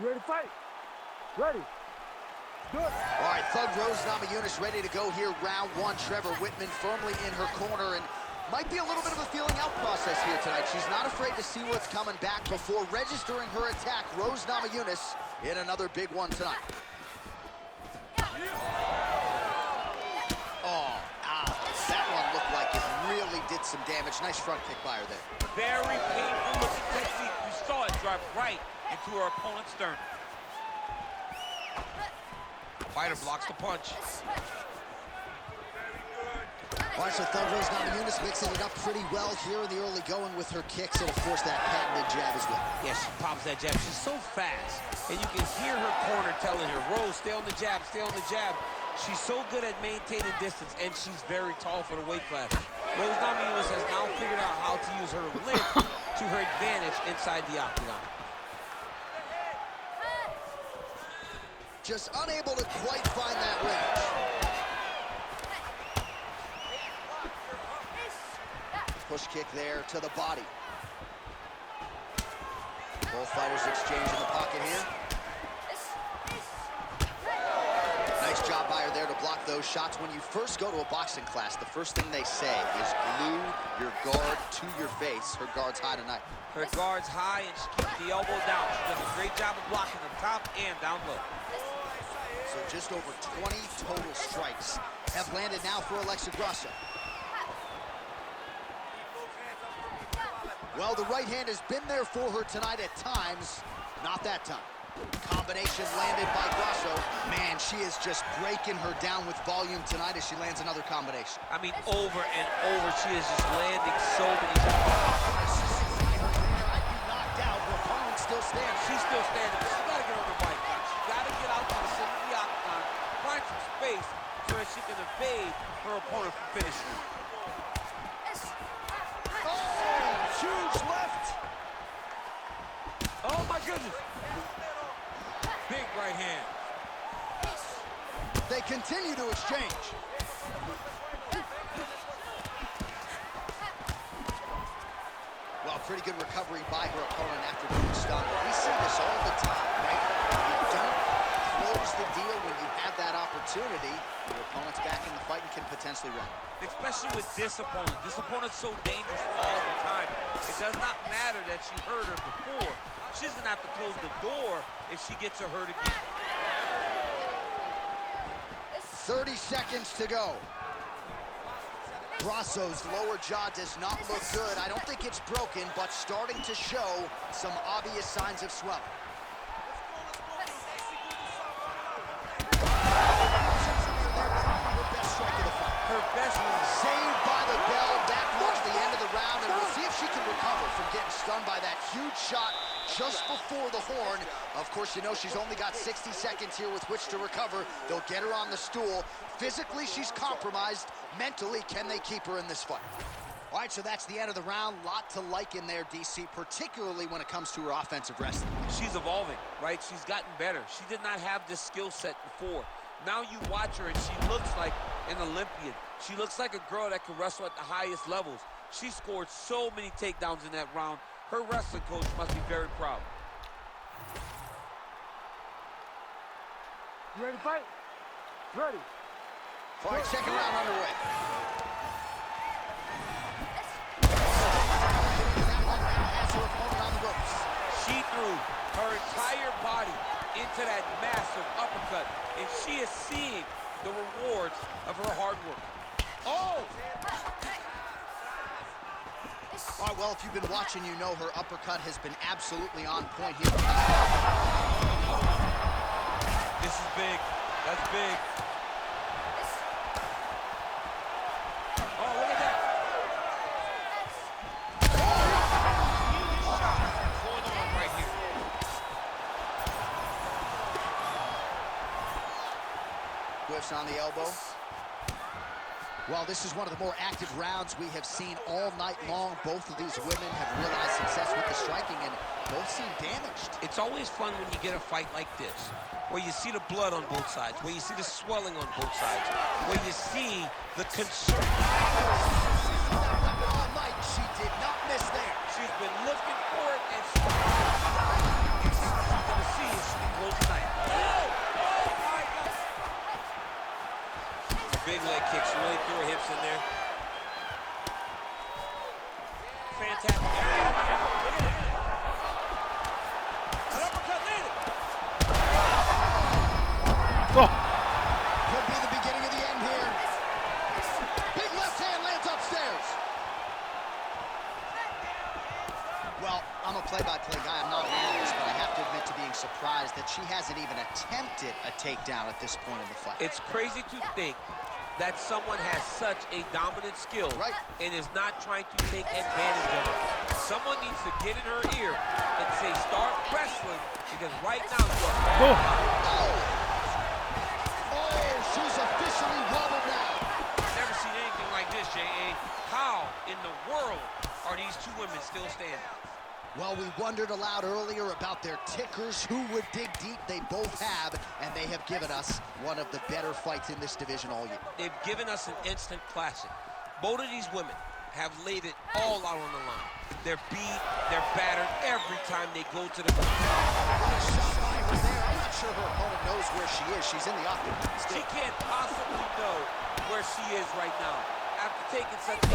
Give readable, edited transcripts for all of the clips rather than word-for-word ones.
You ready to fight? Ready. Good. All right, Thug Rose Namajunas ready to go here, round one. Trevor Whitman firmly in her corner, and might be a little bit of a feeling out process here tonight. She's not afraid to see what's coming back before registering her attack. Rose Namajunas in another big one tonight. Oh, ow. That one looked like it really did some damage. Nice front kick by her there. Very painful looking technique. You saw it drive right into her opponent's sternum. Fighter blocks the punch. All right, so Thug Rose Namajunas mixing it up pretty well here in the early going with her kicks, and of course that patented jab as well. Yeah, she pops that jab. She's so fast, and you can hear her corner telling her, Rose, stay on the jab, stay on the jab. She's so good at maintaining distance, and she's very tall for the weight class. Rose Namajunas has now figured out how to use her length to her advantage inside the octagon. Just unable to quite find that range. Push kick there to the body. Both fighters exchange in the pocket here. Nice job by her there to block those shots. When you first go to a boxing class, the first thing they say is glue your guard to your face. Her guard's high tonight. Her guard's high, and she keeps the elbow down. She does a great job of blocking the top and down low. So just over 20 total strikes have landed now for Alexa Grasso. Well, the right hand has been there for her tonight at times. Not that time. Combination landed by Grasso. Man, she is just breaking her down with volume tonight as she lands another combination. I mean, over and over, she is just landing so many times. I'd be knocked out. Her opponent still stands. She's still standing, but she's got to get on the right now. She's got to get out to the center of the octagon, find some space so that she can evade her opponent from finishing. Huge left. Oh, my goodness. Big right hand. They continue to exchange. Well, pretty good recovery by her opponent after being stunned. We see this all the time, right? You don't close the deal when you have that opportunity. Your opponent's back in the fight and can potentially run. Especially with this opponent. This opponent's so dangerous all the time. It does not matter that she hurt her before. She's going to have to close the door if she gets her hurt again. 30 seconds to go. Grasso's lower jaw does not look good. I don't think it's broken, but starting to show some obvious signs of swelling. Her best one. Saved by the bell. That marks the end of the round, and we'll see if she can recover from getting stunned by that huge shot just before the horn. Of course, you know she's only got 60 seconds here with which to recover. They'll get her on the stool. Physically, she's compromised. Mentally, can they keep her in this fight? All right, so that's the end of the round. Lot to like in there, DC, particularly when it comes to her offensive wrestling. She's evolving, right? She's gotten better. She did not have this skill set before. Now you watch her, and she looks like an Olympian. She looks like a girl that can wrestle at the highest levels. She scored so many takedowns in that round. Her wrestling coach must be very proud. You ready to fight? Ready. All right, second round underway. Has her opponent on the ropes. She threw her entire body into that massive uppercut, and she is seeing the rewards of her hard work. Oh! All right, well, if you've been watching, you know her uppercut has been absolutely on point here. This is big. That's big. Oh, look at that. Huge shot going on right here. Whiffs on the elbow. Well, this is one of the more active rounds we have seen all night long. Both of these women have realized success with the striking, and both seem damaged. It's always fun when you get a fight like this, where you see the blood on both sides, where you see the swelling on both sides, where you see the concern. All night, she did not miss there. She's been looking for it, and she's going to see Oh. Could be the beginning of the end here. Big left hand lands upstairs. Well, I'm a play-by-play guy. I'm not an analyst, but I have to admit to being surprised that she hasn't even attempted a takedown at this point in the fight. It's crazy to think that someone has such a dominant skill and is not trying to take advantage of it. Someone needs to get in her ear and say, start wrestling, because right now you are... Oh, she's officially wobbled now. Never seen anything like this, J.A. How in the world are these two women still standing? Well, we wondered aloud earlier about their tickers. Who would dig deep? They both have, and they have given us one of the better fights in this division all year. They've given us an instant classic. Both of these women have laid it all out on the line. They're beat, they're battered every time they go to the ground. I'm not sure her opponent knows where she is. She's in the octagon. She can't possibly know where she is right now after taking such a...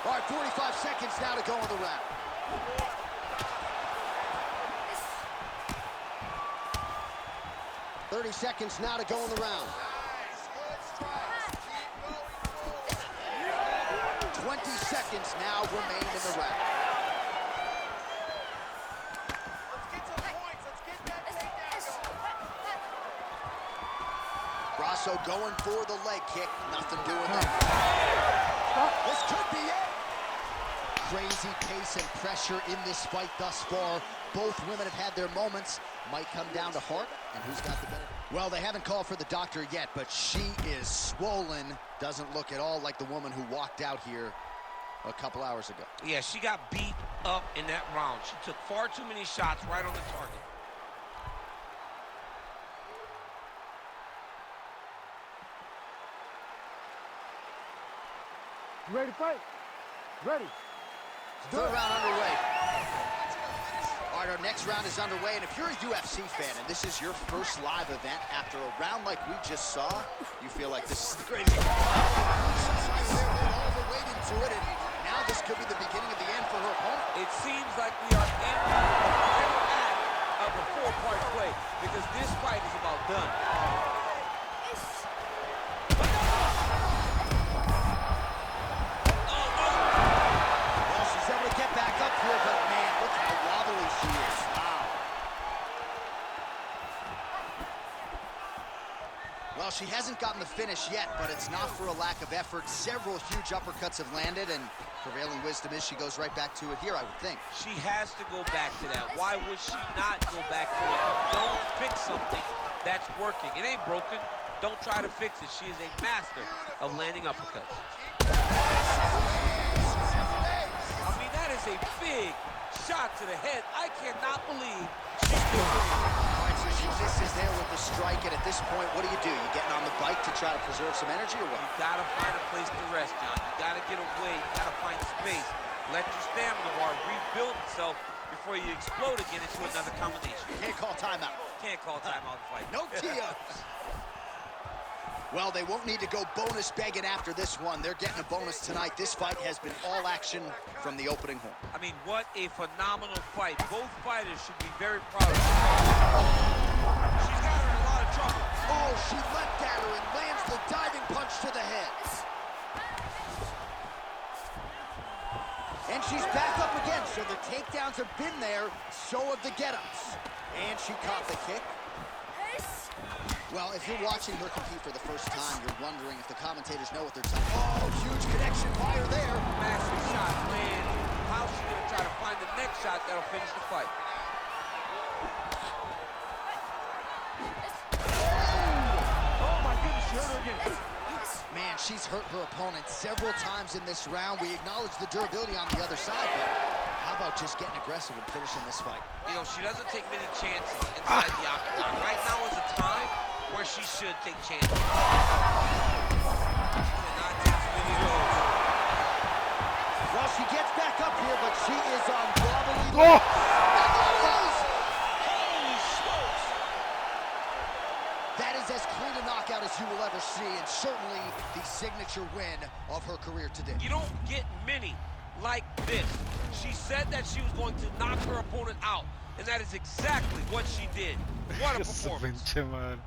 All right, 45 seconds now to go in the round. .30 seconds now to go in the round. 20 seconds now remain in the round. Grasso going for the leg kick. Nothing doing there. This could be it. Crazy pace and pressure in this fight thus far. Both women have had their moments. Might come down to heart and who's got the better. Well, they haven't called for the doctor yet, but she is swollen. Doesn't look at all like the woman who walked out here a couple hours ago. Yeah, she got beat up in that round. She took far too many shots right on the target. You ready to fight? Ready. Third round underway. All right, our next round is underway, and if you're a UFC fan and this is your first live event after a round like we just saw, you feel like this is the greatest. She's all the weight into it, and now this could be the beginning of the end for her opponent. It seems like we are in the final act of a four-part play, because this fight is about done. Well, she hasn't gotten the finish yet, but it's not for a lack of effort. Several huge uppercuts have landed, and prevailing wisdom is she goes right back to it here, I would think. She has to go back to that. Why would she not go back to it? Don't fix something that's working. It ain't broken. Don't try to fix it. She is a master of landing uppercuts. I mean, that is a big shot to the head. I cannot believe she's still doing it. So she misses there with the strike, and at this point, what do? You getting on the bike to try to preserve some energy, or what? You gotta find a place to rest, John. You gotta get away, you gotta find space. Let your stamina bar rebuild itself before you explode again into another combination. Can't call timeout. Can't call timeout the fight. No TOs. Well, they won't need to go bonus begging after this one. They're getting a bonus tonight. This fight has been all action from the opening horn. I mean, what a phenomenal fight. Both fighters should be very proud of her. She's got her in a lot of trouble. Oh, she leapt at her and lands the diving punch to the head. And she's back up again, so the takedowns have been there, so have the get-ups. And she caught the kick. Well, if you're watching her compete for the first time, you're wondering if the commentators know what they're talking about. Oh, huge connection fire there. Massive shot, man. How's she gonna try to find the next shot that'll finish the fight? Oh my goodness, she hurt her again. Man, she's hurt her opponent several times in this round. We acknowledge the durability on the other side, but how about just getting aggressive and finishing this fight? You know, she doesn't take many chances inside the octagon. Right now is a time where she should take chances. She cannot take too many of those. Well, she gets back up here, but she is on wobbly. Oh! Holy smokes! That is as clean a knockout as you will ever see, and certainly the signature win of her career today. You don't get many like this. She said that she was going to knock her opponent out, and that is exactly what she did. What a Qué performance. pinche madre.